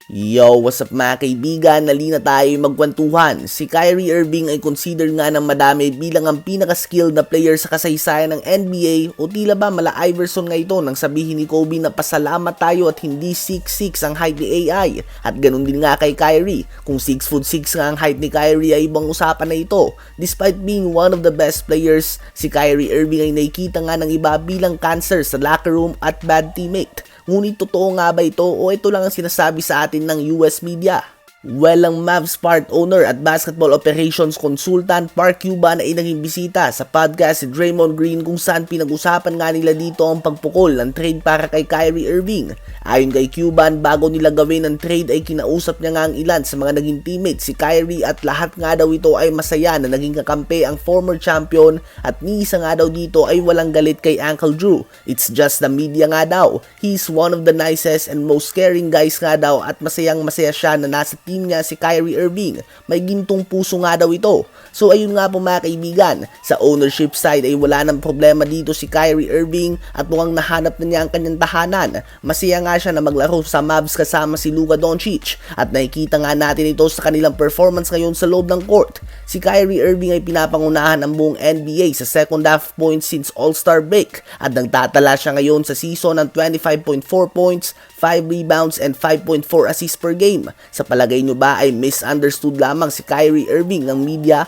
Yo, what's up mga kaibigan? Nali na tayo magkwentuhan. Si Kyrie Irving ay consider nga ng madami bilang ang pinaka-skilled na player sa kasaysayan ng NBA o tila ba mala Iverson nga ito nang sabihin ni Kobe na pasalamat tayo at hindi 6'6 ang height ni AI. At ganun din nga kay Kyrie. Kung 6'6 nga ang height ni Kyrie ay ibang usapan na ito. Despite being one of the best players, si Kyrie Irving ay nakikita nga ng iba bilang cancer sa locker room at bad teammate. Ngunit totoo nga ba ito o ito lang ang sinasabi sa atin ng US media? Well, ang Mavs part owner at basketball operations consultant Mark Cuban ay naging bisita sa podcast si Draymond Green kung saan pinag-usapan nga nila dito ang pagpukol ng trade para kay Kyrie Irving. Ayon kay Cuban, bago nila gawin ang trade ay kinausap niya nga ang ilan sa mga naging teammates si Kyrie at lahat nga daw ito ay masaya na naging kakampi ang former champion at ni isa nga daw dito ay walang galit kay Uncle Drew. It's just the media nga daw. He's one of the nicest and most caring guys nga daw at masayang masaya siya na nasa team niya si Kyrie Irving. May gintong puso nga daw ito. So ayun nga po mga kaibigan, sa ownership side ay wala nang problema dito si Kyrie Irving at mukhang nahanap na niya ang kanyang tahanan. Masaya nga siya na maglaro sa Mavs kasama si Luka Doncic at nakikita nga natin ito sa kanilang performance ngayon sa loob ng court. Si Kyrie Irving ay pinapangunahan ng buong NBA sa second half points since All-Star break at nagtatala siya ngayon sa season ng 25.4 points, 5 rebounds and 5.4 assists per game. Sa palagay nyo ba ay misunderstood lamang si Kyrie Irving ng media?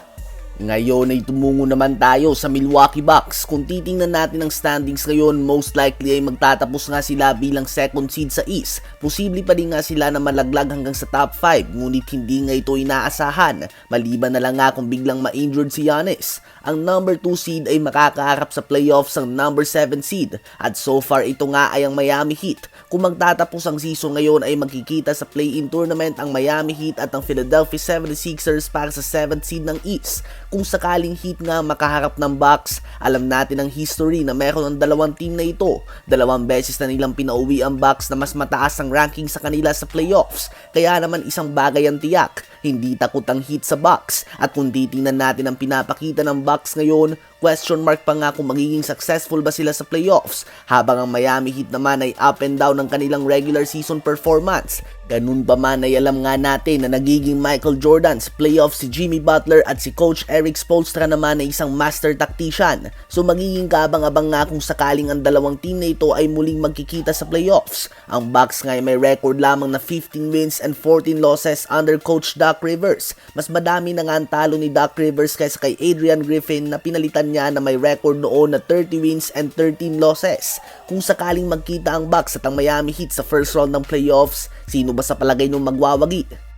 Ngayon ay tumungo naman tayo sa Milwaukee Bucks. Kung titingnan natin ang standings ngayon, most likely ay magtatapos nga sila bilang second seed sa East. Posible pa din nga sila na malaglag hanggang sa top 5, ngunit hindi nga ito inaasahan. Maliban na lang nga kung biglang ma-injured si Giannis. Ang number 2 seed ay makakaharap sa playoffs ang number 7 seed. At so far ito nga ay ang Miami Heat. Kung magtatapos ang season ngayon ay magkikita sa play-in tournament ang Miami Heat at ang Philadelphia 76ers para sa 7th seed ng East. Kung sakaling Heat nga makaharap ng Bucks, alam natin ang history na meron ng dalawang team na ito. 2 beses na nilang pinauwi ang Bucks na mas mataas ang ranking sa kanila sa playoffs. Kaya naman isang bagay ang tiyak, hindi takot ang Heat sa Bucks. At kung titingnan natin ang pinapakita ng Bucks ngayon, question mark pa nga kung magiging successful ba sila sa playoffs, habang ang Miami Heat naman ay up and down ng kanilang regular season performance. Ganun pa man ay alam nga natin na nagiging Michael Jordan sa playoffs si Jimmy Butler at si Coach Eric Spoelstra naman ay isang master tactician. So magiging kabang-abang nga kung sakaling ang dalawang team na ito ay muling magkikita sa playoffs. Ang Bucks nga ay may record lamang na 15 wins and 14 losses under Coach Doc Rivers. Mas madami na nga ang talo ni Doc Rivers kaysa kay Adrian Griffin na pinalitan niya na may record noon na 30 wins and 13 losses. Kung sakaling magkita ang Bucks at ang Miami Heat sa first round ng playoffs, sino ba sa palagay nyo magwawagi?